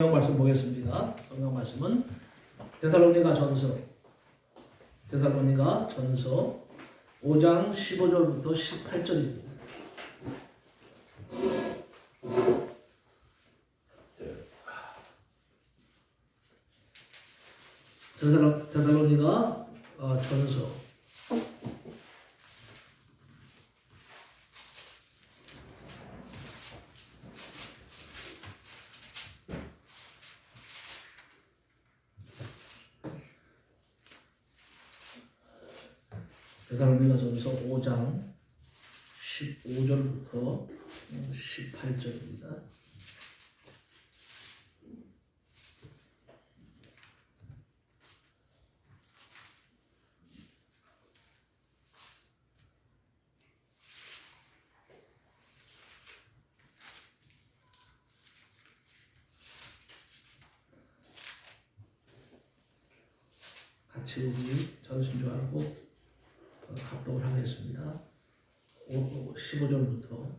성경 말씀 보겠습니다. 성경 말씀은 데살로니가 전서 5장 15절부터 18절입니다. 데살로니가 전서 데살로니가전서 5장 15절부터 18절입니다. 같이 우리 전신조하고 합독을 하겠습니다. 15절부터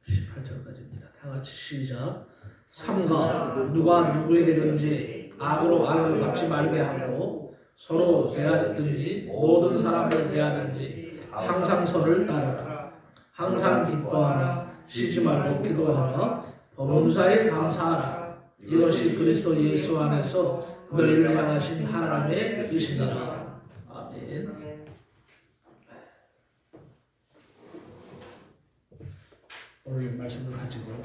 18절까지입니다. 다 같이 시작. 삼가 누가 누구에게든지 악으로 악을 갚지 말게 하고 서로 대하든지 모든 사람을 대하든지 항상 서를 따르라. 항상 기뻐하라. 쉬지 말고 기도하라. 범사에 감사하라. 이것이 그리스도 예수 안에서 너희를 향하신 하나님의 뜻이니라. 아멘. 오늘 말씀을 가지고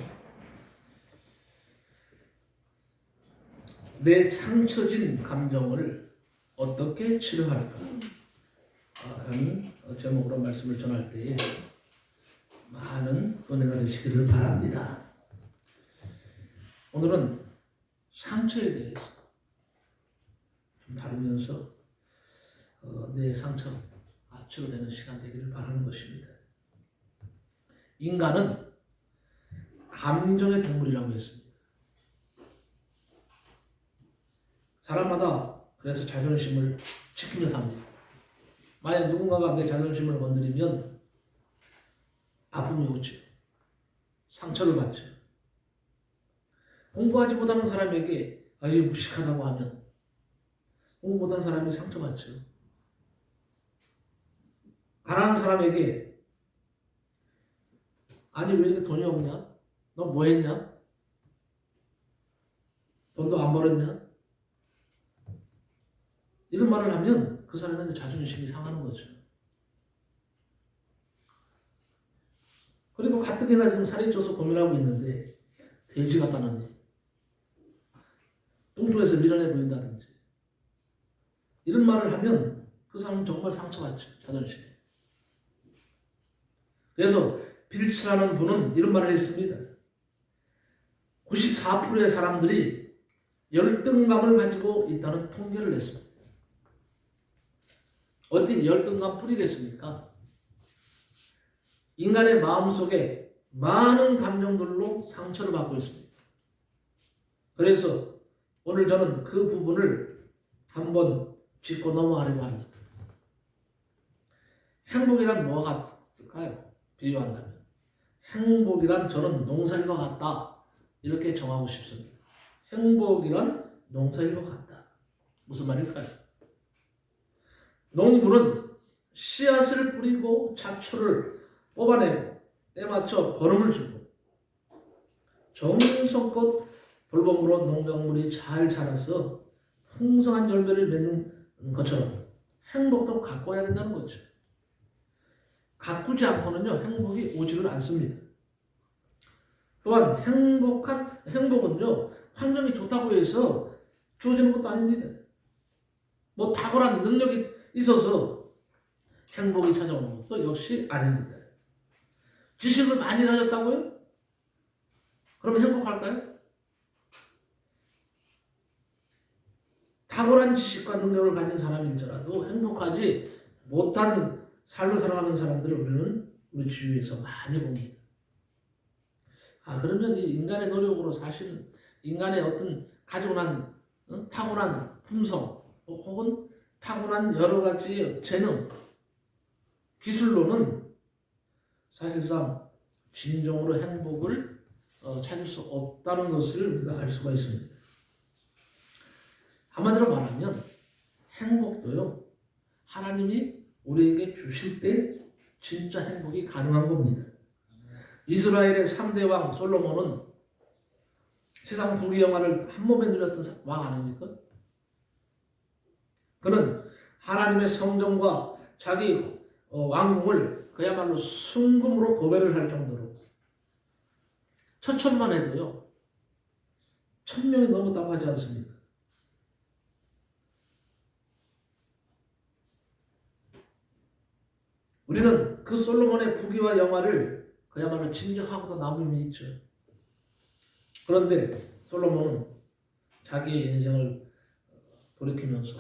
내 상처진 감정을 어떻게 치료할까 라는 제목으로 말씀을 전할 때에 많은 은혜가 되시기를 바랍니다. 오늘은 상처에 대해서 다루면서 내 상처 치료되는 시간 되기를 바라는 것입니다. 인간은 감정의 동물이라고 했습니다. 사람마다 그래서 자존심을 지키며 삽니다. 만약 누군가가 내 자존심을 건드리면 아픔이 오죠. 상처를 받죠. 공부하지 못하는 사람에게 아유 무식하다고 하면 공부 못한 사람이 상처받죠. 가난한 사람에게 아니 왜 이렇게 돈이 없냐? 너 뭐 했냐? 돈도 안 벌었냐? 이런 말을 하면 그 사람의 자존심이 상하는 거죠. 그리고 가뜩이나 지금 살이 쪄서 고민하고 있는데 돼지 같다느니 뚱뚱해서 미련해 보인다든지 이런 말을 하면 그 사람은 정말 상처받죠. 자존심. 그래서 빌츠라는 분은 이런 말을 했습니다. 94%의 사람들이 열등감을 가지고 있다는 통계를 냈습니다. 어떻게 열등감 뿌리겠습니까? 인간의 마음속에 많은 감정들로 상처를 받고 있습니다. 그래서 오늘 저는 그 부분을 한번 짚고 넘어가려고 합니다. 행복이란 뭐가 같을까요? 비유한다면 행복이란 저는 농사인 것 같다 이렇게 정하고 싶습니다. 행복이란 농사인 것 같다. 무슨 말일까요? 농부는 씨앗을 뿌리고 잡초를 뽑아내고 때맞춰 거름을 주고 정성껏 돌봄으로 농작물이 잘 자라서 풍성한 열매를 맺는 것처럼 행복도 가꿔야 된다는 거죠. 가꾸지 않고는요 행복이 오지를 않습니다. 또한 행복은요 환경이 좋다고 해서 주어지는 것도 아닙니다. 뭐 탁월한 능력이 있어서 행복이 찾아오는 것도 역시 아닙니다. 지식을 많이 가졌다고요? 그럼 행복할까요? 탁월한 지식과 능력을 가진 사람일지라도 행복하지 못한 삶을 살아가는 사람들을 우리는 우리 주위에서 많이 봅니다. 그러면 이 인간의 노력으로 사실은 인간의 어떤 가지고 난 탁월한 품성 혹은 탁월한 여러 가지 재능, 기술로는 사실상 진정으로 행복을 찾을 수 없다는 것을 우리가 알 수가 있습니다. 한마디로 말하면 행복도요, 하나님이 우리에게 주실 때 진짜 행복이 가능한 겁니다. 이스라엘의 3대 왕 솔로몬은 세상 부귀영화를 한 몸에 누렸던 왕 아닙니까? 그는 하나님의 성전과 자기 왕궁을 그야말로 순금으로 도배를 할 정도로 처천만 해도요 1000명이 넘었다고 하지 않습니까? 우리는 그 솔로몬의 부귀와 영화를 그야말로 짐작하고도 남음이 있죠. 그런데 솔로몬은 자기의 인생을 돌이키면서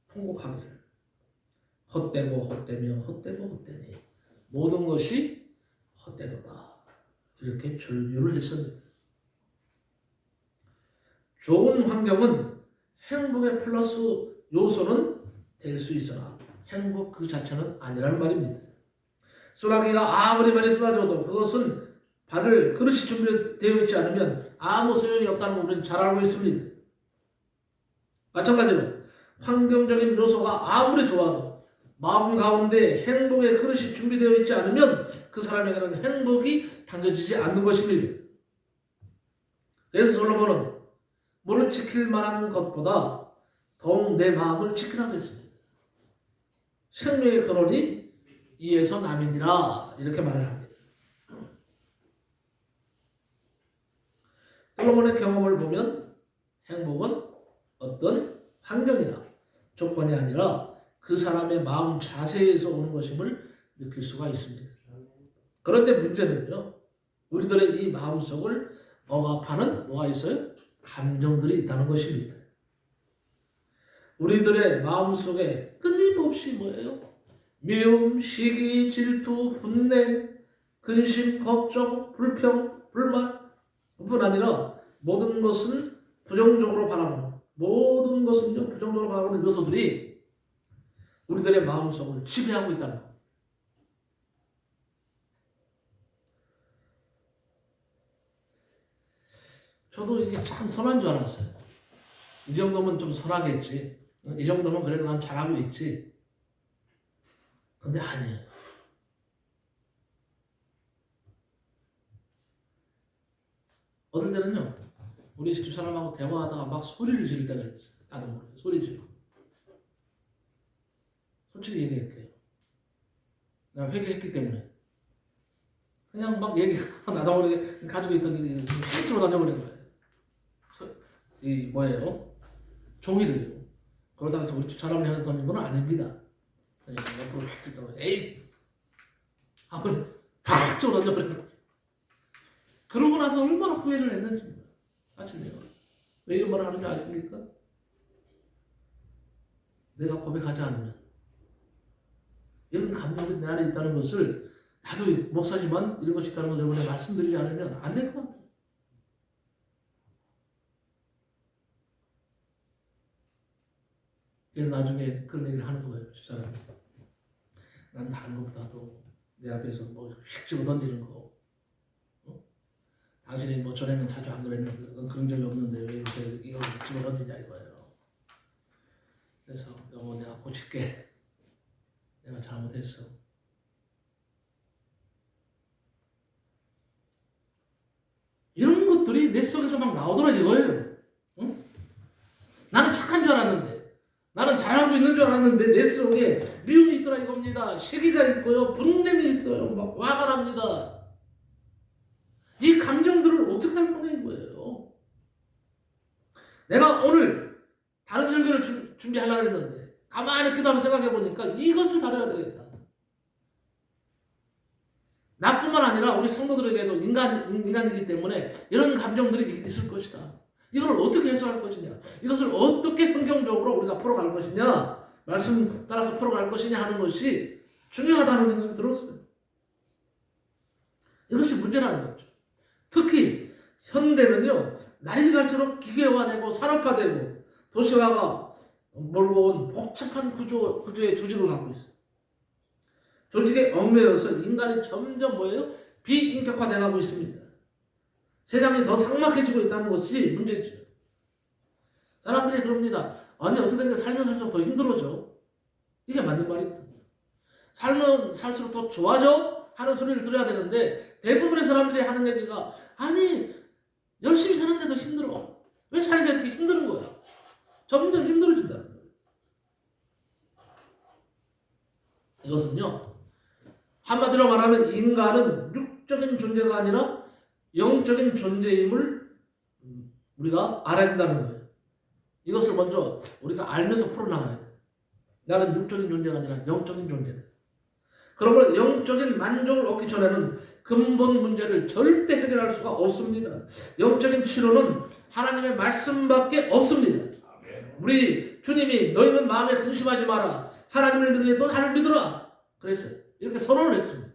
통곡하기를 헛되고 헛되며 헛되고 헛되니 모든 것이 헛되도다 이렇게 절규를 했습니다. 좋은 환경은 행복의 플러스 요소는 될 수 있으나 행복 그 자체는 아니라는 말입니다. 소나기가 아무리 많이 쏟아져도 그것은 받을 그릇이 준비되어 있지 않으면 아무 소용이 없다는 걸 우리는 잘 알고 있습니다. 마찬가지로 환경적인 요소가 아무리 좋아도 마음 가운데 행복의 그릇이 준비되어 있지 않으면 그 사람에게는 행복이 당겨지지 않는 것입니다. 그래서 솔로몬은 물을 지킬 만한 것보다 더욱 내 마음을 지키라고 했습니다. 생명의 근원이 이에서 남이니라 이렇게 말을 합니다. 솔로몬의 경험을 보면 행복은 어떤 환경이나 조건이 아니라 그 사람의 마음 자세에서 오는 것임을 느낄 수가 있습니다. 그런데 문제는요, 우리들의 이 마음속을 억압하는 뭐가 있어요? 감정들이 있다는 것입니다. 우리들의 마음속에 끊임없이 뭐예요? 미움, 시기, 질투, 분냄, 근심, 걱정, 불평, 불만 뿐 아니라 모든 것은 부정적으로 바라보는 모든 것은요 부정적으로 바라보는 요소들이 우리들의 마음속을 지배하고 있다는 것. 저도 이게 참 선한 줄 알았어요. 이 정도면 좀 선하겠지. 이 정도면 그래도 난 잘하고 있지. 근데 아니에요. 어떨 때는요, 우리 집사람하고 대화하다가 막 소리를 지를 때가 있어요. 나도 모르게 소리 지르고. 솔직히 얘기할게요. 내가 회개했기 때문에. 그냥 막 얘기하고 나도 모르게 가지고 있던 일이 실제로 던져버리는 거예요. 이 뭐예요? 종이를요. 그러다가 해서 우리 집사람을 향해서 던진 건 아닙니다. 옆으로 확 쓸다가 에이! 하고 탁 찍어 던져버리는 거예요. 그러고 나서 얼마나 후회를 했는지 아시네요. 왜 이런 말을 하는지 아십니까? 내가 고백하지 않으면 이런 감정들이 내 안에 있다는 것을 나도 목사지만 이런 것이 있다는 걸 여러분에 말씀드리지 않으면 안 될 것 같아요. 그래서 나중에 그런 얘기를 하는 거예요. 집사람이. 난 다른 것보다도 내 앞에서 뭐 휙 집어 던지는 거. 당신이 뭐 전에는 자주 안 그랬는데 넌 그런 적이 없는데 왜 이렇게 이걸 집어 던지냐 이거예요. 그래서 너무 내가 고칠게. 내가 잘못했어. 이런 것들이 내 속에서 막 나오더라 이거예요. 응? 나는 착한 줄 알았는데 나는 잘하고 있는 줄 알았는데 내 속에 미움이 있더라 이겁니다. 시기가 있고요. 분냄이 있어요. 막 화가 납니다. 이 감정들을 어떻게 할 거냐 이거예요. 내가 오늘 다른 설교를 준비하려고 했는데 가만히 기도하면서 생각해 보니까 이것을 다뤄야 되겠다. 나뿐만 아니라 우리 성도들에게도 인간이기 때문에 이런 감정들이 있을 것이다. 이걸 어떻게 해소할 것이냐, 이것을 어떻게 성경적으로 우리가 풀어갈 것이냐, 말씀 따라서 풀어갈 것이냐 하는 것이 중요하다는 생각이 들었어요. 이것이 문제라는 거죠. 특히 현대는요, 날이 갈수록 기계화되고 산업화되고 도시화가 몰고 온 복잡한 구조의 조직을 갖고 있어요. 조직에 얽매여서 인간이 점점 뭐예요? 비인격화되어가고 있습니다. 세상이 더 삭막해지고 있다는 것이 문제죠. 사람들이 그럽니다. 아니 어떻게 된 게 살면 살수록 더 힘들어져. 이게 맞는 말입니다. 살면 살수록 더 좋아져? 하는 소리를 들어야 되는데 대부분의 사람들이 하는 얘기가 아니 열심히 사는데도 힘들어. 왜 살기가 이렇게 힘든 거야? 점점 힘들어진다는 거예요. 이것은요. 한마디로 말하면 인간은 육적인 존재가 아니라 영적인 존재임을 우리가 알아야 된다는 거예요. 이것을 먼저 우리가 알면서 풀어나가야 돼요. 나는 육적인 존재가 아니라 영적인 존재다. 그러므로 영적인 만족을 얻기 전에는 근본 문제를 절대 해결할 수가 없습니다. 영적인 치료는 하나님의 말씀밖에 없습니다. 우리 주님이 너희는 마음에 근심하지 마라. 하나님을 믿으니 또 나를 믿으라. 그랬어요. 이렇게 선언을 했습니다.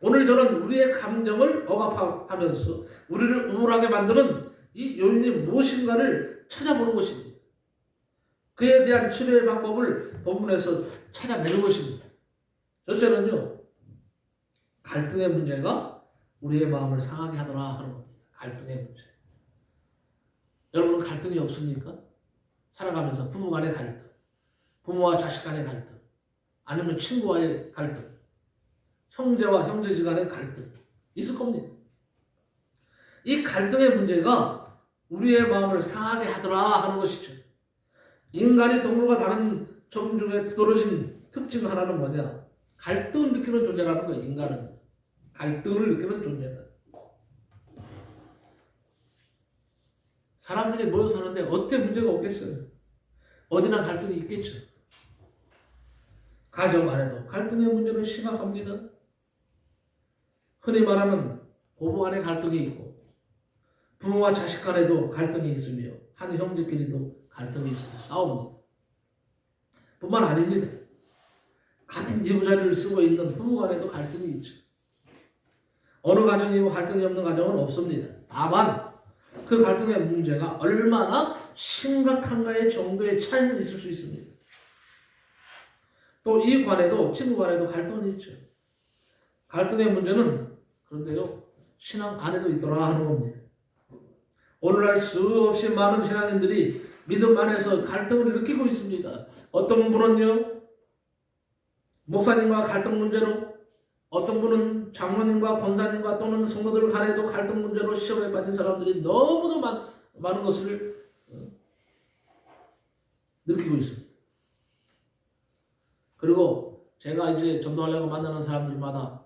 오늘 저는 우리의 감정을 억압하면서 우리를 우울하게 만드는 이 요인이 무엇인가를 찾아보는 것입니다. 그에 대한 치료의 방법을 본문에서 찾아내는 것입니다. 첫째는요. 갈등의 문제가 우리의 마음을 상하게 하더라 하는 겁니다. 갈등의 문제. 여러분은 갈등이 없습니까? 살아가면서 부부 간의 갈등, 부모와 자식 간의 갈등, 아니면 친구와의 갈등, 형제와 형제지 간의 갈등 있을 겁니다. 이 갈등의 문제가 우리의 마음을 상하게 하더라 하는 것이죠. 인간이 동물과 다른 점 중에 두드러진 특징 하나는 뭐냐? 갈등을 느끼는 존재라는 거예요. 인간은 갈등을 느끼는 존재다. 사람들이 모여 사는데 어때 문제가 없겠어요? 어디나 갈등이 있겠죠. 가정 안에도 갈등의 문제는 심각합니다. 흔히 말하는 고부 간의 갈등이 있고 부모와 자식 간에도 갈등이 있으며 한 형제끼리도 갈등이 있어서 싸웁니다. 뿐만 아닙니다. 같은 이부자리를 쓰고 있는 부부 간에도 갈등이 있죠. 어느 가정이고 갈등이 없는 가정은 없습니다. 다만 그 갈등의 문제가 얼마나 심각한가의 정도의 차이는 있을 수 있습니다. 또 이 관에도 친구 간에도 갈등은 있죠. 갈등의 문제는 그런데요. 신앙 안에도 있더라 하는 겁니다. 오늘날 수없이 많은 신앙인들이 믿음 안에서 갈등을 느끼고 있습니다. 어떤 분은요. 목사님과 갈등 문제로, 어떤 분은 장로님과 권사님과 또는 성도들 간에도 갈등 문제로 시험에 빠진 사람들이 너무도 많은 것을 느끼고 있습니다. 그리고 제가 이제 전도하려고 만나는 사람들마다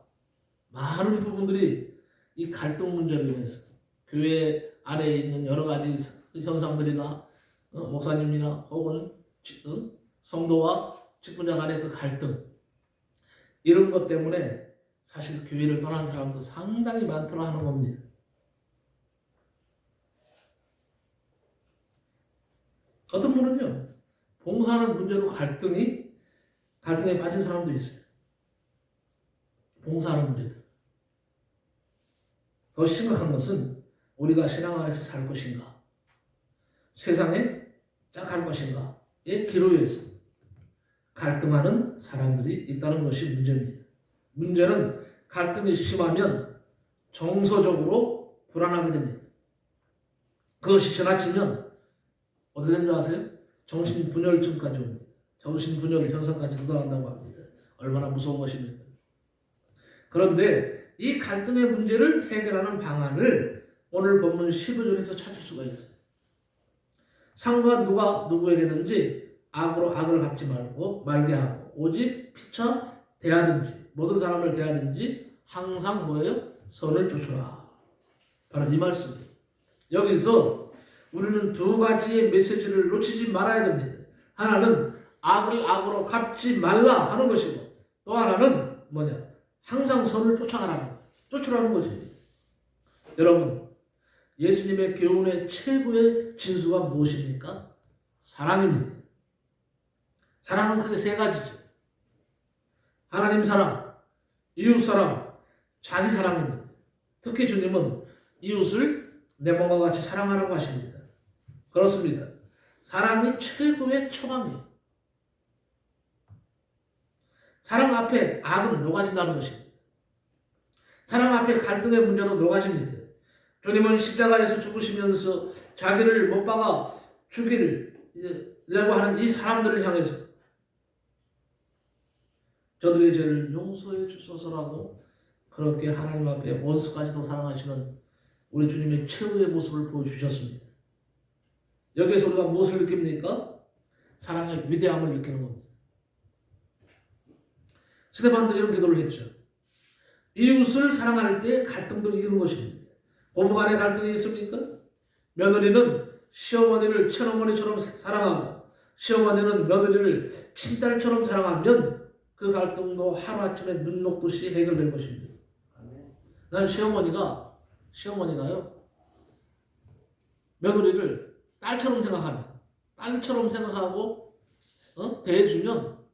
많은 부분들이 이 갈등 문제로 인해서 교회 안에 있는 여러 가지 현상들이나 목사님이나 혹은 성도와 직분자 간의 그 갈등 이런 것 때문에 사실 교회를 떠난 사람도 상당히 많더라 하는 겁니다. 어떤 분은요. 봉사하는 문제로 갈등에 빠진 사람도 있어요. 봉사하는 문제들. 더 심각한 것은 우리가 신앙 안에서 살 것인가 세상에 짝할 것인가의 기로에서 갈등하는 사람들이 있다는 것이 문제입니다. 문제는 갈등이 심하면 정서적으로 불안하게 됩니다. 그것이 지나치면 어떻게 되는 줄 아세요? 정신분열증까지 옵니다. 정신분열 현상까지 도달한다고 합니다. 얼마나 무서운 것입니까? 그런데 이 갈등의 문제를 해결하는 방안을 오늘 본문 15절에서 찾을 수가 있어요. 상과 누가 누구에게든지 악으로 악을 갚지 말게 하고 오직 피차 대하든지 모든 사람을 대하든지 항상 뭐예요? 선을 쫓으라. 바로 이 말씀이에요. 여기서 우리는 두 가지의 메시지를 놓치지 말아야 됩니다. 하나는 악을 악으로 갚지 말라 하는 것이고 또 하나는 뭐냐? 항상 선을 쫓으라는 것입니다. 여러분 예수님의 교훈의 최고의 진수가 무엇입니까? 사랑입니다. 사랑은 크게 세 가지죠. 하나님 사랑, 이웃 사랑, 자기 사랑입니다. 특히 주님은 이웃을 내 몸과 같이 사랑하라고 하십니다. 그렇습니다. 사랑이 최고의 처방이에요. 사랑 앞에 악은 녹아진다는 것입니다. 사랑 앞에 갈등의 문제도 노가십니다. 주님은 십자가에서 죽으시면서 자기를 못 박아 죽이려고 하는 이 사람들을 향해서 저들의 죄를 용서해 주소서라고 그렇게 하나님 앞에 원수까지도 사랑하시는 우리 주님의 최후의 모습을 보여주셨습니다. 여기에서 우리가 무엇을 느낍니까? 사랑의 위대함을 느끼는 겁니다. 스데반도 이런 기도를 했죠. 이웃을 사랑할 때 갈등도 이기는 것입니다. 고부간에 갈등이 있습니까? 며느리는 시어머니를 친어머니처럼 사랑하고 시어머니는 며느리를 친딸처럼 사랑하면 그 갈등도 하루아침에 눈 녹듯이 해결될 것입니다. 난 시어머니가요 며느리를 딸처럼 생각하고 대해주면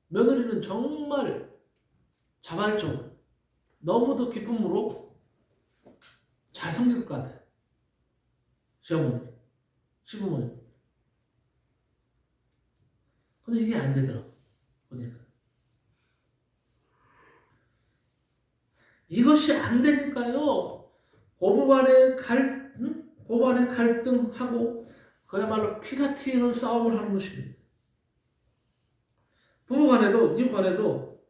며느리는 정말 자발적으로 너무도 기쁨으로 잘 섬길 것 같아요. 시부모님. 근데 이게 안 되더라고. 보니까. 이것이 안 되니까요. 고부간의 갈등하고 그야말로 피가 튀는 싸움을 하는 것입니다. 부부간에도 이웃간에도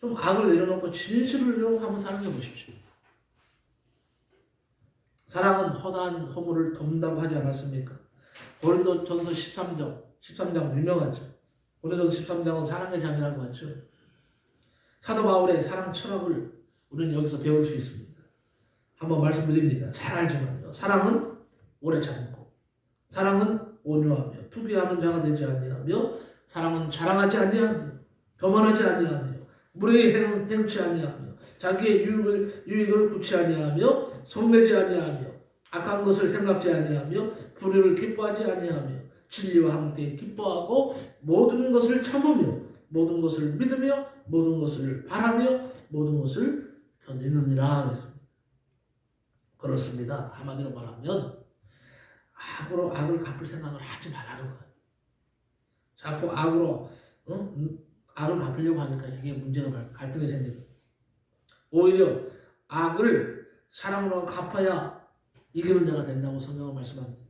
좀 악을 내려놓고 진실을 내려놓고 한번 사랑해 보십시오. 사랑은 허다한 허물을 덮는다고 하지 않았습니까? 고린도전서 13장 유명하죠. 고린도전서 13장은 사랑의 장이라고 하죠. 사도 바울의 사랑 철학을 우리는 여기서 배울 수 있습니다. 한번 말씀드립니다. 잘 알지만요. 사랑은 오래 참고, 사랑은 온유하며 투비하는 자가 되지 아니하며, 사랑은 자랑하지 아니하며, 거만하지 아니하며, 무례히 행치 아니하며, 자기의 유익을 구치 아니하며, 손내지 아니하며, 악한 것을 생각지 아니하며, 불의를 기뻐하지 아니하며, 진리와 함께 기뻐하고, 모든 것을 참으며, 모든 것을 믿으며, 모든 것을 바라며, 모든 것을 견디느니라. 그렇습니다. 한마디로 말하면 악으로 악을 갚을 생각을 하지 말라는 거예요. 자꾸 악으로 악을 갚으려고 하니까 이게 문제가 갈등이 생기고, 오히려 악을 사랑으로 갚아야 이기는 자가 된다고 성경은 말씀합니다.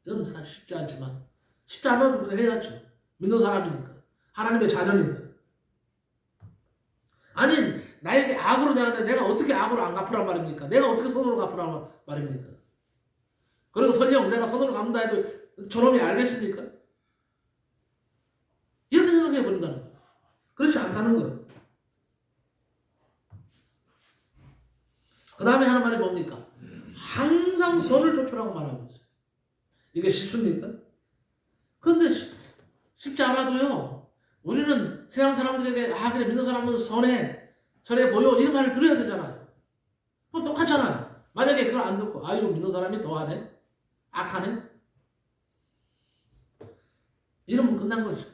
이건 사실 쉽지 않지만, 쉽지 않아도 해야죠. 믿는 사람이니까, 하나님의 자녀니까. 아니, 나에게 악으로 잘하는데 내가 어떻게 악으로 안 갚으란 말입니까? 내가 어떻게 손으로 갚으란 말입니까? 그리고 설령 내가 손으로 갚는다 해도 저놈이 알겠습니까? 이렇게 생각해 버린다는 거예요. 그렇지 않다는 거예요. 그 다음에 하는 말이 뭡니까? 항상 선을 쫓으라고 말하고 있어요. 이게 쉽습니까? 그런데 쉽지 않아도요, 우리는 세상 사람들에게 그래 믿는 사람은 선해 보여 이런 말을 들어야 되잖아요. 그럼 똑같잖아요. 만약에 그걸 안 듣고 이거 믿는 사람이 더하네, 악하네, 이러면 끝난 거죠.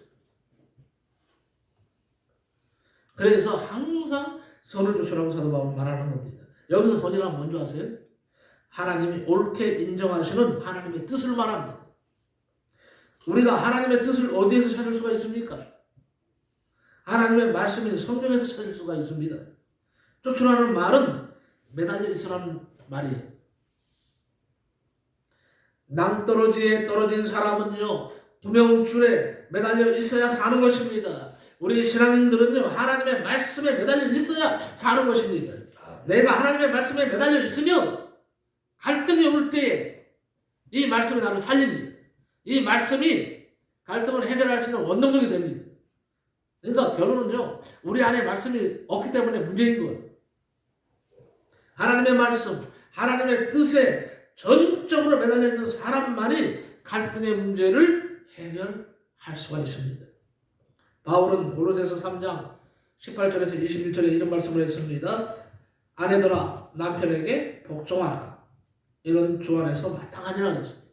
그래서 항상 선을 쫓으라고 사도 바울은 말하는 겁니다. 여기서 선이란 뭔지 아세요? 하나님이 옳게 인정하시는 하나님의 뜻을 말합니다. 우리가 하나님의 뜻을 어디에서 찾을 수가 있습니까? 하나님의 말씀인 성경에서 찾을 수가 있습니다. 쫓으라는 말은 매달려 있으라는 말이에요. 낭떠러지에 떨어진 사람은요, 구명줄에 매달려 있어야 사는 것입니다. 우리 신앙인들은요, 하나님의 말씀에 매달려 있어야 사는 것입니다. 내가 하나님의 말씀에 매달려 있으면 갈등이 올 때에 이 말씀이 나를 살립니다. 이 말씀이 갈등을 해결할 수 있는 원동력이 됩니다. 그러니까 결론은요, 우리 안에 말씀이 없기 때문에 문제인 거예요. 하나님의 말씀, 하나님의 뜻에 전적으로 매달려 있는 사람만이 갈등의 문제를 해결할 수가 있습니다. 바울은 골로새서 3장 18절에서 21절에 이런 말씀을 했습니다. 아내들아 남편에게 복종하라. 이런 주 안에서 마땅하니라 했습니다.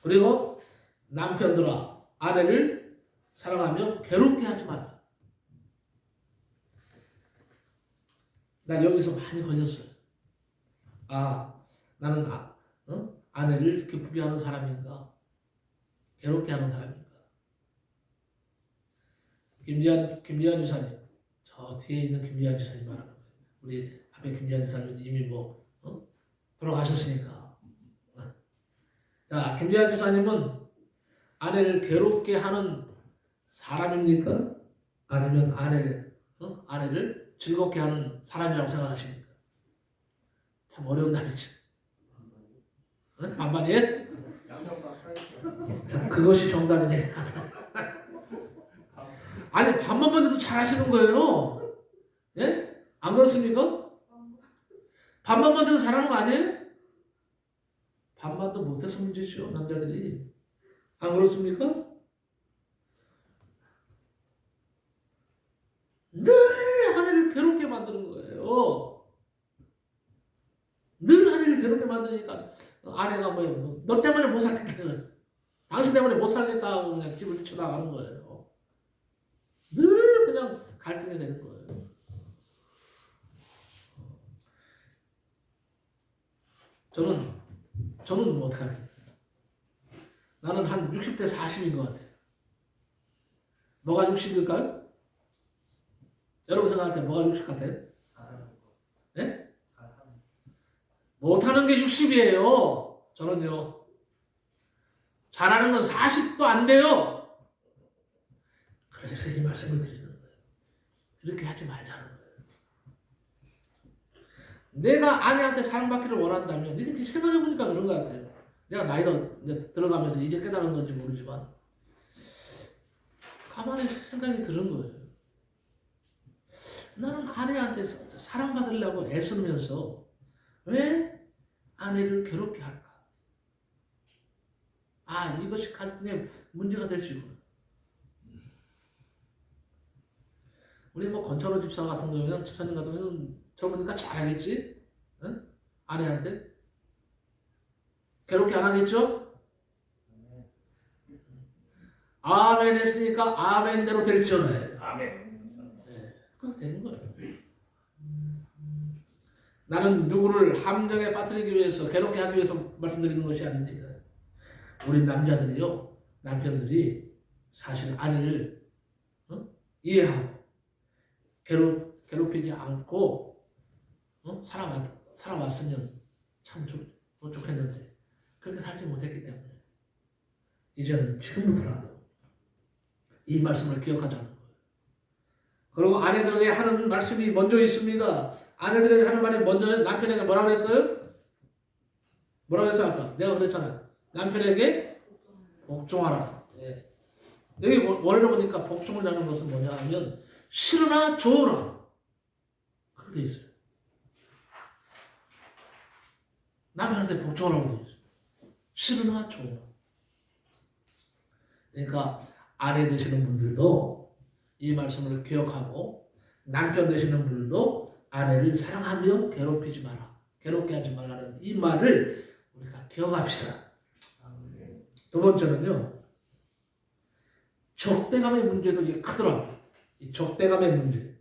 그리고 남편들아 아내를 사랑하며 괴롭게 하지 마라. 나 여기서 많이 걸렸어요. 나는 아내를 기쁘게 하는 사람인가, 괴롭게 하는 사람인가. 김지한 주사님 저 뒤에 있는 김유한 지사님 말하는 거예요. 우리 앞에 김유한 지사님 이미 돌아가셨으니까. 자, 김유한 지사님은 아내를 괴롭게 하는 사람입니까? 아니면 아내를 즐겁게 하는 사람이라고 생각하십니까? 참 어려운 답이죠. 반반이에요? 자, 그것이 정답이네. 아니, 반반만 해도 잘하시는 거예요. 예? 안 그렇습니까? 반반만 해도 잘하는 거 아니에요? 반반도 못해서 문제죠, 남자들이. 안 그렇습니까? 늘 아내를 괴롭게 만드는 거예요. 늘 아내를 괴롭게 만드니까 아내가 너 때문에 못 살겠다. 당신 때문에 못 살겠다고 그냥 집을 뛰쳐나가는 거예요. 늘 그냥 갈등이 되는 거예요. 저는 어떻게 할까요? 나는 한 60대 40인 것 같아요. 뭐가 60일까요? 여러분 생각할 때 뭐가 60 같아요? 예? 못하는 게 60이에요. 저는요. 잘하는 건 40도 안 돼요. 그래서 이 말씀을 드리는 거예요. 이렇게 하지 말자는 거예요. 내가 아내한테 사랑받기를 원한다면 이렇게 생각해보니까 그런 것 같아요. 내가 나이가 들어가면서 이제 깨달은 건지 모르지만 가만히 생각이 드는 거예요. 나는 아내한테 사랑받으려고 애쓰면서 왜 아내를 괴롭게 할까? 이것이 갈등의 문제가 될 수 있구나. 우리 권철호 집사 같은 경우는 집사님 같은 경우는 젊으니까 잘하겠지? 응? 아내한테 괴롭게 안 하겠죠? 아멘 했으니까 아멘대로 될지어다. 아멘. 네, 그렇게 되는 거예요. 나는 누구를 함정에 빠뜨리기 위해서 괴롭게 하기 위해서 말씀드리는 것이 아닙니다. 우리 남자들이요, 남편들이 사실 아내를 이해하고 괴롭히지 않고 살아왔으면 참 좋겠는데 그렇게 살지 못했기 때문에 이제는 지금부터라도 이 말씀을 기억하자는 거예요. 그리고 아내들에게 하는 말씀이 먼저 있습니다. 아내들에게 하는 말이 먼저 남편에게 뭐라 그랬어요? 뭐라 그랬어요 아까? 내가 그랬잖아요. 남편에게 복종하라. 예. 여기 원어를 보니까 복종을 하는 것은 뭐냐 하면 싫으나 좋으나 그렇게 돼 있어요. 남편한테 복종하라고 돼 있어요. 싫으나 좋으나. 그러니까 아내 되시는 분들도 이 말씀을 기억하고 남편 되시는 분들도 아내를 사랑하며 괴롭히지 마라. 괴롭게 하지 말라는 이 말을 우리가 기억합시다. 두 번째는요. 적대감의 문제도 이게 크더라고요. 이 적대감의 문제.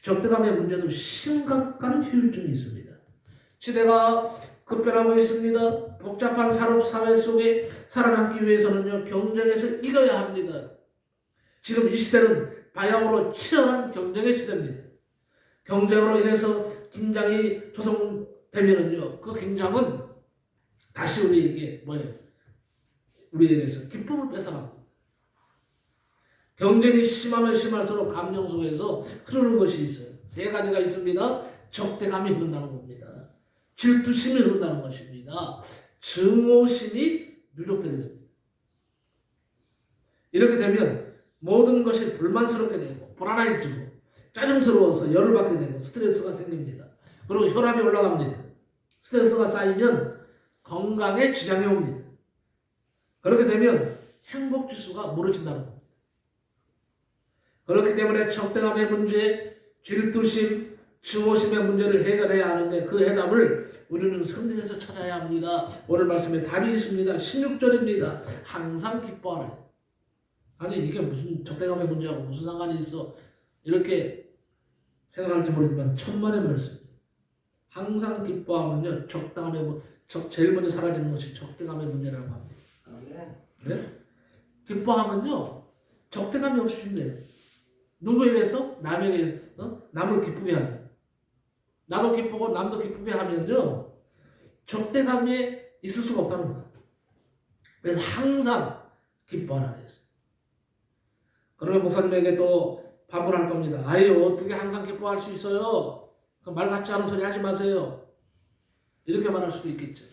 적대감의 문제도 심각한 후유증이 있습니다. 시대가 급변하고 있습니다. 복잡한 산업 사회 속에 살아남기 위해서는요. 경쟁에서 이겨야 합니다. 지금 이 시대는 바야흐로 치열한 경쟁의 시대입니다. 경쟁으로 인해서 긴장이 조성되면은요. 그 긴장은 다시 우리에게 우리에게서 기쁨을 뺏어갑니다. 경쟁이 심하면 심할수록 감정 속에서 흐르는 것이 있어요. 세 가지가 있습니다. 적대감이 흐른다는 겁니다. 질투심이 흐른다는 것입니다. 증오심이 누적되게 됩니다. 이렇게 되면 모든 것이 불만스럽게 되고 불안해지고 짜증스러워서 열을 받게 되고 스트레스가 생깁니다. 그리고 혈압이 올라갑니다. 스트레스가 쌓이면 건강에 지장이 옵니다. 그렇게 되면 행복지수가 무너진다는 겁니다. 그렇기 때문에 적대감의 문제, 질투심, 증오심의 문제를 해결해야 하는데 그 해답을 우리는 성경에서 찾아야 합니다. 오늘 말씀에 답이 있습니다. 16절입니다. 항상 기뻐하라. 아니 이게 무슨 적대감의 문제하고 무슨 상관이 있어? 이렇게 생각할지 모르지만 천만의 말씀. 항상 기뻐하면요 적당함의 제일 먼저 사라지는 것이 적대감의 문제라고 합니다. 네? 기뻐하면요 적대감이 없으신대요. 누구에게서? 남에게서 남을 기쁘게 하면. 나도 기쁘고 남도 기쁘게 하면요. 적대감이 있을 수가 없다는 거예요. 그래서 항상 기뻐하라 그랬어요. 그러면 목사님에게 또 반문할 겁니다. 아유, 어떻게 항상 기뻐할 수 있어요? 그 말 같지 않은 소리 하지 마세요. 이렇게 말할 수도 있겠죠.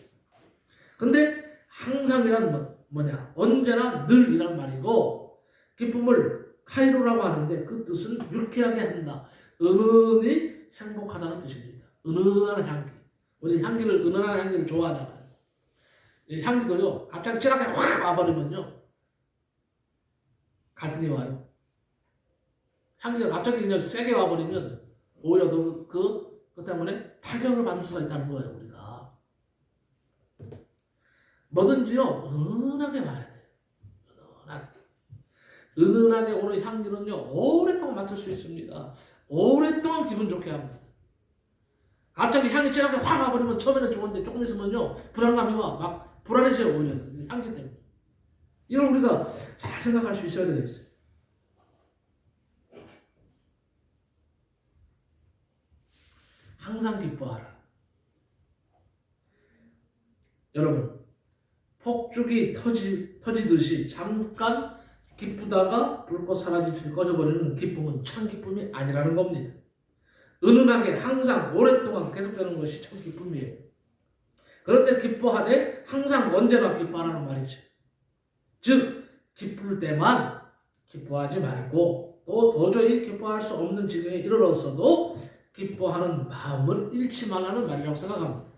근데 항상이란 뭐냐? 언제나 늘이란 말이고, 기쁨을 카이로라고 하는데 그 뜻은 유쾌하게 한다. 은은히 행복하다는 뜻입니다. 은은한 향기. 우리 은은한 향기를 좋아하잖아요. 이 향기도요, 갑자기 찌라게 확 와버리면요, 갈등이 와요. 향기가 갑자기 그냥 세게 와버리면 오히려 더 그 때문에 타격을 받을 수가 있다는 거예요, 우리가. 뭐든지요, 은은하게 말해야 돼요. 은은하게 오는 향기는요, 오랫동안 맡을 수 있습니다. 오랫동안 기분 좋게 합니다. 갑자기 향이 찌라게 확 와버리면 처음에는 좋은데 조금 있으면요, 불안감이 와. 막 불안해져요, 오히려. 향기 때문에. 이걸 우리가 잘 생각할 수 있어야 되겠어요. 항상 기뻐하라. 여러분, 폭죽이 터지듯이 잠깐 기쁘다가 불꽃 사라지듯이 꺼져버리는 기쁨은 참 기쁨이 아니라는 겁니다. 은은하게 항상 오랫동안 계속되는 것이 참 기쁨이에요. 그런데 기뻐하되 항상 언제나 기뻐하라는 말이죠. 즉 기쁠 때만 기뻐하지 말고 또 도저히 기뻐할 수 없는 지경에 이르렀어도 기뻐하는 마음을 잃지 말라는 말이라고 생각합니다.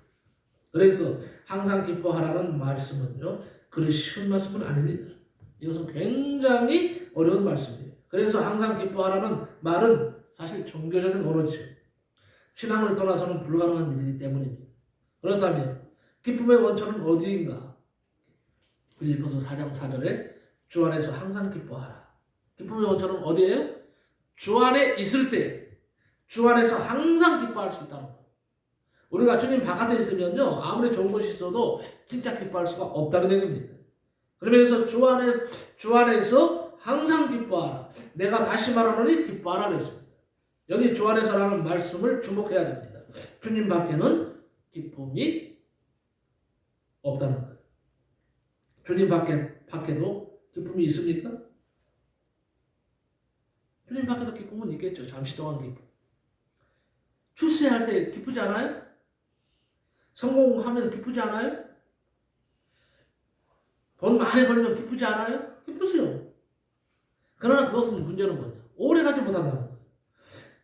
그래서 항상 기뻐하라는 말씀은요, 그리 쉬운 말씀은 아닙니다. 이것은 굉장히 어려운 말씀이에요. 그래서 항상 기뻐하라는 말은 사실 종교적인 언어죠. 신앙을 떠나서는 불가능한 일이기 때문입니다. 그렇다면 기쁨의 원천은 어디인가? 빌립보서 4장 4절에 주 안에서 항상 기뻐하라. 기쁨의 원천은 어디예요? 주 안에 있을 때 주 안에서 항상 기뻐할 수 있다는 거예요. 우리가 주님 바깥에 있으면요, 아무리 좋은 것이 있어도 진짜 기뻐할 수가 없다는 얘기입니다. 그러면서 주 안에서 항상 기뻐하라. 내가 다시 말하노니 기뻐하라 그랬습니다. 여기 주 안에서라는 말씀을 주목해야 됩니다. 주님 밖에는 기쁨이 없다는 거예요. 주님 밖에도 기쁨이 있습니까? 주님 밖에도 기쁨은 있겠죠. 잠시 동안 기쁨. 출세할 때 기쁘지 않아요? 성공하면 기쁘지 않아요? 돈 많이 벌면 기쁘지 않아요? 기쁘죠. 그러나 그것은 문제는 뭐냐? 오래 가지 못한다는 거예요.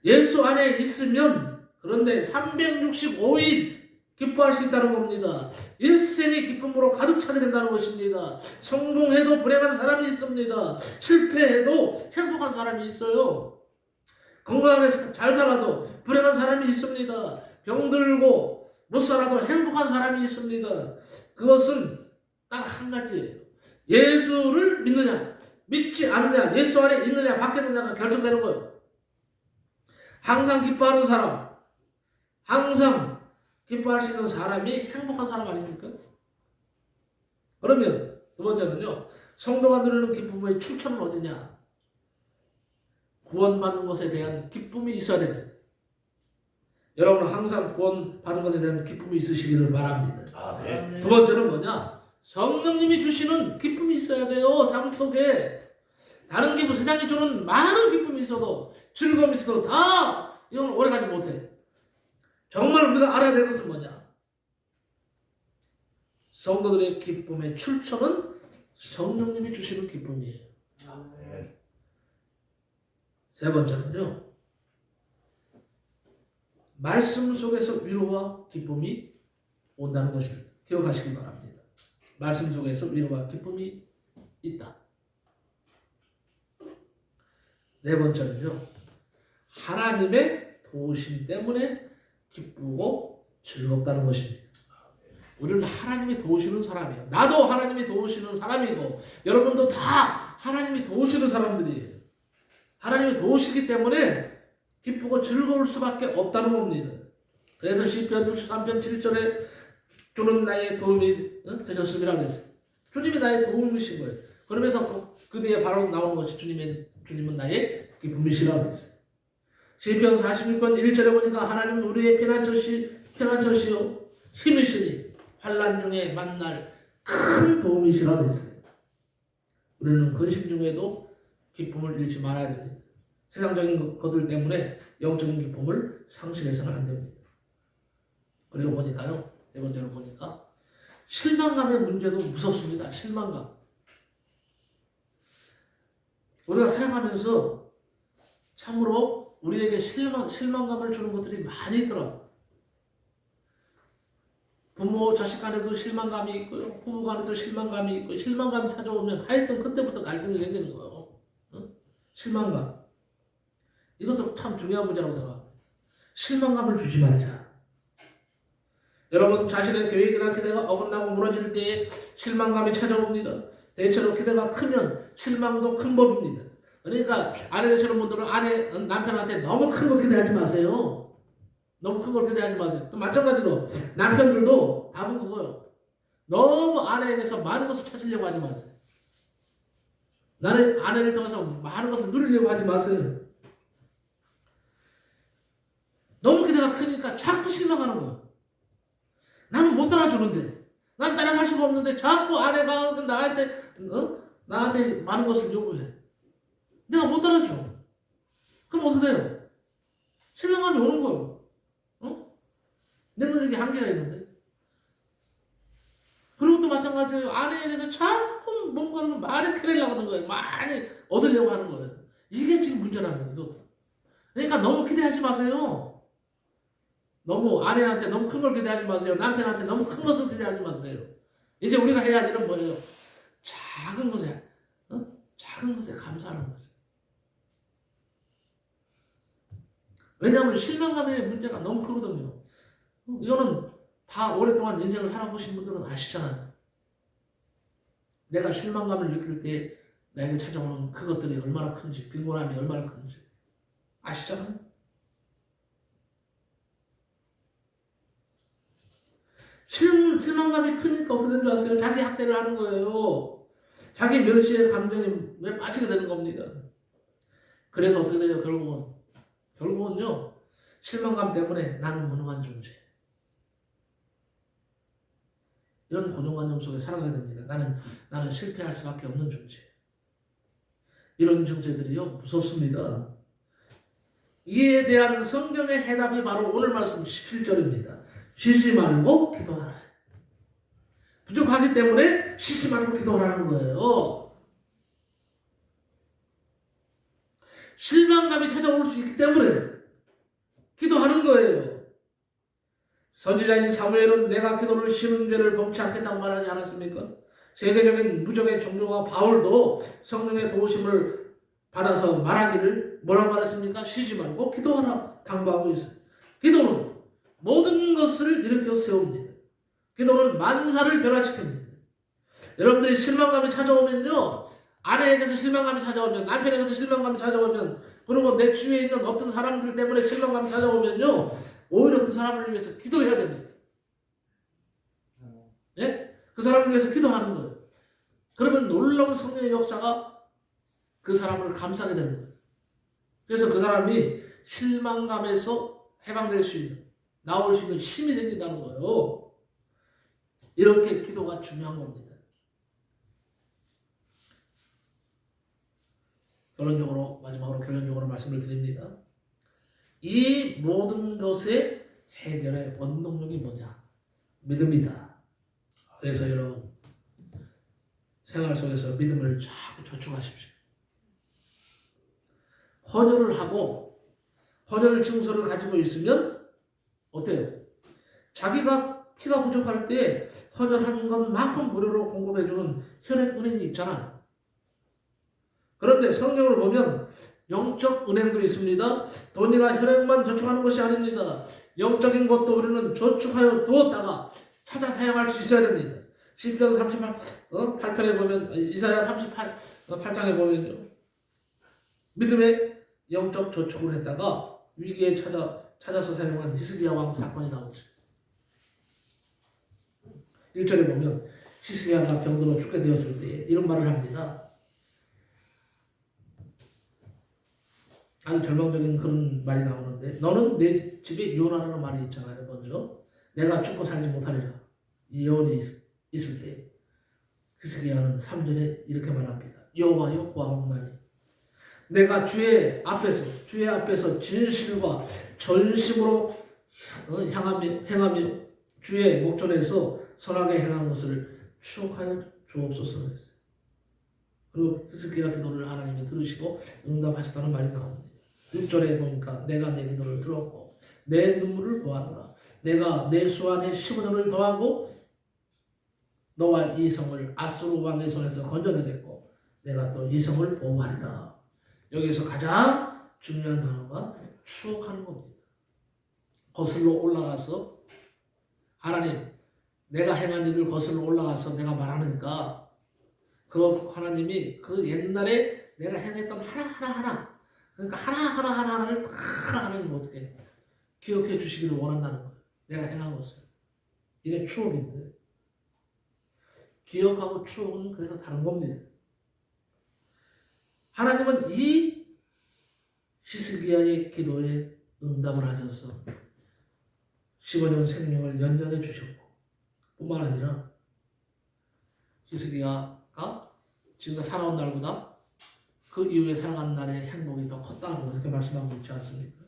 예수 안에 있으면 그런데 365일 기뻐할 수 있다는 겁니다. 일생이 기쁨으로 가득 차게 된다는 것입니다. 성공해도 불행한 사람이 있습니다. 실패해도 행복한 사람이 있어요. 건강하게 잘 살아도 불행한 사람이 있습니다. 병들고 못 살아도 행복한 사람이 있습니다. 그것은 딱 한 가지예요. 예수를 믿느냐, 믿지 않느냐, 예수 안에 있느냐, 밖에 있느냐가 결정되는 거예요. 항상 기뻐하는 사람, 항상 기뻐할 수 있는 사람이 행복한 사람 아닙니까? 그러면 두 번째는요, 성도가 누리는 기쁨의 출처는 어디냐? 구원받는 것에 대한 기쁨이 있어야 됩니다. 여러분은 항상 구원받은 것에 대한 기쁨이 있으시기를 바랍니다. 아멘. 두 번째는 뭐냐? 성령님이 주시는 기쁨이 있어야 돼요. 삶 속에. 다른 기쁨, 세상이 주는 많은 기쁨이 있어도, 즐거움이 있어도 다 이건 오래가지 못해. 정말 우리가 알아야 될 것은 뭐냐? 성도들의 기쁨의 출처는 성령님이 주시는 기쁨이에요. 아멘. 세 번째는요, 말씀 속에서 위로와 기쁨이 온다는 것을 기억하시기 바랍니다. 말씀 속에서 위로와 기쁨이 있다. 네 번째는요, 하나님의 도우심 때문에 기쁘고 즐겁다는 것입니다. 우리는 하나님이 도우시는 사람이에요. 나도 하나님이 도우시는 사람이고 여러분도 다 하나님이 도우시는 사람들이에요. 하나님이 도우시기 때문에 기쁘고 즐거울 수밖에 없다는 겁니다. 그래서 시편 63편 7절에 주는 나의 도움이 되셨음이라고 했어요. 주님이 나의 도움이신 거예요. 그러면서 그 뒤에 바로 나오는 것이 주님은 나의 기쁨이 시라고 했어요. 시편 46편 1절에 보니까 하나님은 우리의 피난처시요 힘이시니 환난 중에 만날 큰 도움이시라고 했어요. 우리는 근심 중에도 기쁨을 잃지 말아야 됩니다. 세상적인 것들 때문에 영적인 기쁨을 상실해서는 안 됩니다. 그리고 보니까요, 네 번째로 보니까 실망감의 문제도 무섭습니다. 실망감. 우리가 살아가면서 참으로 우리에게 실망감을 주는 것들이 많이 있더라고요. 부모 자식 간에도 실망감이 있고요. 부부 간에도 실망감이 있고, 실망감이 찾아오면 하여튼 그때부터 갈등이 생기는 거예요. 응? 실망감. 이것도 참 중요한 문제라고 생각합니다. 실망감을 주지 말자. 여러분 자신의 계획이나 기대가 어긋나고 무너질 때에 실망감이 찾아옵니다. 대체로 기대가 크면 실망도 큰 법입니다. 그러니까 아내 되시는 분들은 남편한테 너무 큰 거 기대하지 마세요. 너무 큰 걸 기대하지 마세요. 또 마찬가지로 남편들도 답은 그거예요. 너무 아내에게서 많은 것을 찾으려고 하지 마세요. 나는 아내를 통해서 많은 것을 누리려고 하지 마세요. 너무 기대가 크니까 자꾸 실망하는 거예요. 나는 못 따라주는데, 난 따라갈 수가 없는데 자꾸 아내가 나한테 많은 것을 요구해. 내가 못 따라줘. 그럼 어떻게 돼요? 실망감이 오는 거예요. 내 능력에 한계가 있는데. 그리고 또 마찬가지예요. 아내에 대해서 자꾸 뭔가를 많이 캐내려고 하는 거예요. 많이 얻으려고 하는 거예요. 이게 지금 문제라는 거예요. 그러니까 너무 기대하지 마세요. 너무 아내한테 너무 큰 걸 기대하지 마세요. 남편한테 너무 큰 것을 기대하지 마세요. 이제 우리가 해야 할 일은 뭐예요? 작은 것에 감사하는 거죠. 왜냐하면 실망감의 문제가 너무 크거든요. 이거는 다 오랫동안 인생을 살아보신 분들은 아시잖아요. 내가 실망감을 느낄 때 나에게 찾아오는 그것들이 얼마나 큰지, 빈곤함이 얼마나 큰지 아시잖아요. 실망감이 크니까 어떻게 되는 줄 아세요? 자기 학대를 하는 거예요. 자기 멸시의 감정에 빠지게 되는 겁니다. 그래서 어떻게 돼요? 결국은요, 실망감 때문에 나는 무능한 존재. 이런 고정관념 속에 살아가게 됩니다. 나는 실패할 수밖에 없는 존재. 이런 존재들이요, 무섭습니다. 이에 대한 성경의 해답이 바로 오늘 말씀 17절입니다. 쉬지 말고 기도하라. 부족하기 때문에 쉬지 말고 기도하라는 거예요. 실망감이 찾아올 수 있기 때문에 기도하는 거예요. 선지자인 사무엘은 내가 기도를 쉬는 죄를 범치 않겠다고 말하지 않았습니까? 세계적인 무적의 종교가 바울도 성령의 도우심을 받아서 말하기를 뭐라고 말했습니까? 쉬지 말고 기도하라 당부하고 있어요. 기도는 모든 것을 일으켜 세웁니다. 기도는 만사를 변화시킵니다. 여러분들이 실망감이 찾아오면요, 아내에게서 실망감이 찾아오면, 남편에게서 실망감이 찾아오면, 그리고 내 주위에 있는 어떤 사람들 때문에 실망감이 찾아오면요, 오히려 그 사람을 위해서 기도해야 됩니다. 예? 그 사람을 위해서 기도하는 거예요. 그러면 놀라운 성령의 역사가 그 사람을 감싸게 됩니다. 그래서 그 사람이 실망감에서 해방될 수 있는, 나올 수 있는 힘이 생긴다는 거예요. 이렇게 기도가 중요한 겁니다. 마지막으로 결론적으로 말씀을 드립니다. 이 모든 것의 해결의 원동력이 뭐냐? 믿음이다. 그래서 여러분, 생활 속에서 믿음을 자꾸 저축하십시오. 헌혈을 하고 헌혈 증서를 가지고 있으면 어때요? 자기가 피가 부족할 때 헌혈한 것만큼 무료로 공급해주는 혈액은행이 있잖아요. 그런데 성경을 보면 영적 은행도 있습니다. 돈이나 혈액만 저축하는 것이 아닙니다. 영적인 것도 우리는 저축하여 두었다가 찾아 사용할 수 있어야 됩니다. 시편 38편에 보면, 이사야 38장에 보면요, 믿음의 영적 저축을 했다가 위기에 찾아서 사용한 히스기야 왕 사건이 나오죠. 1절에 보면 히스기야가 병들어 죽게 되었을 때 이런 말을 합니다. 아주 절망적인 그런 말이 나오는데 너는 내 집에 예언하라는 말이 있잖아요. 먼저 내가 죽고 살지 못하리라. 이 예언이 있을 때 히스기야는 3절에 이렇게 말합니다. 여호와여 구하옵나니 내가 주의 앞에서 진실과 전심으로 행하며 주의 목전에서 선하게 행한 것을 추억하여 주옵소서. 그리고 히스기야 기도를 하나님이 들으시고 응답하셨다는 말이 나옵니다. 6절에 보니까 내가 내 기도를 들었고 내 눈물을 보았노라. 내가 내 수 안에 15년을 더하고 너와 이 성을 아수르 왕의 손에서 건져내겠고 내가 또 이 성을 보호하리라. 여기서 가장 중요한 단어가 추억하는 겁니다. 거슬러 올라가서 하나님 내가 행한 일을 거슬러 올라가서 내가 말하니까 그 하나님이 그 옛날에 내가 행했던 하나하나 그러니까 하나하나를 다 하나님 어떻게 기억해 주시기를 원한다는 거예요. 내가 행한 것을. 이게 추억인데 기억하고 추억은 그래서 다른 겁니다. 하나님은 이 히스기야의 기도에 응답을 하셔서 15년 생명을 연장해 주셨고 뿐만 아니라 히스기야가 지금까지 살아온 날보다 그 이후에 살아간 날의 행복이 더 컸다고 이렇게 말씀하고 있지 않습니까?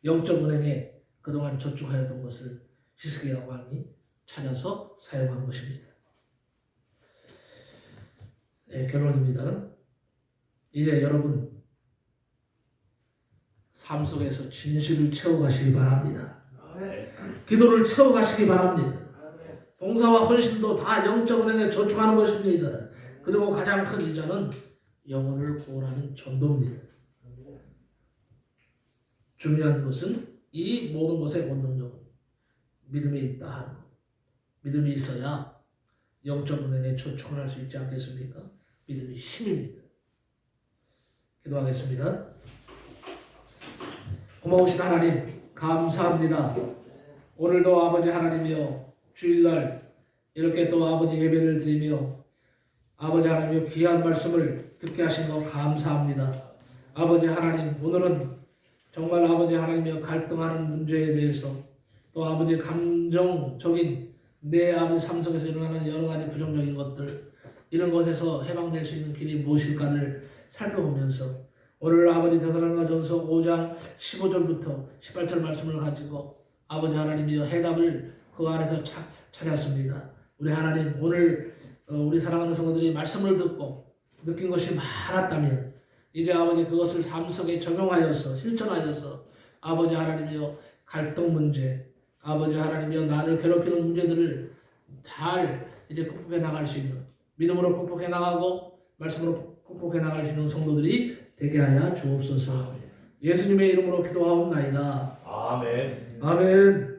영적 은행에 그동안 저축하였던 것을 히스기야 왕이 찾아서 사용한 것입니다. 네, 결론입니다. 이제 여러분 삶 속에서 진실을 채워가시기 바랍니다. 기도를 채워가시기 바랍니다. 봉사와 헌신도 다 영적 은행에 저축하는 것입니다. 그리고 가장 큰 이자는 영혼을 구원하는 전도입니다. 중요한 것은 이 모든 것의 원동력은 믿음에 있다 하는 것. 믿음이 있어야 영적 은행에 저축을 할 수 있지 않겠습니까? 믿음이 힘입니다. 기도하겠습니다. 고마우신 하나님 감사합니다. 오늘도 아버지 하나님이여 주일날 이렇게 또 아버지 예배를 드리며 아버지 하나님의 귀한 말씀을 듣게 하신 것 감사합니다. 아버지 하나님 오늘은 정말 아버지 하나님이여 갈등하는 문제에 대해서 또 아버지 감정적인 내 아버지 삶 속에서 일어나는 여러 가지 부정적인 것들 이런 것에서 해방될 수 있는 길이 무엇일까를 살펴보면서 오늘 아버지 데살로니가전서 5장 15절부터 18절 말씀을 가지고 아버지 하나님이여 해답을 그 안에서 찾았습니다. 우리 하나님 오늘 우리 사랑하는 성도들이 말씀을 듣고 느낀 것이 많았다면 이제 아버지 그것을 삶 속에 적용하여서 실천하여서 아버지 하나님이여 갈등 문제 아버지 하나님이여 나를 괴롭히는 문제들을 잘 이제 극복해 나갈 수 있는 믿음으로 극복해 나가고 말씀으로 극복해 나갈 수 있는 성도들이 되게 하여 주옵소서. 예수님의 이름으로 기도하옵나이다. 아멘. 아멘.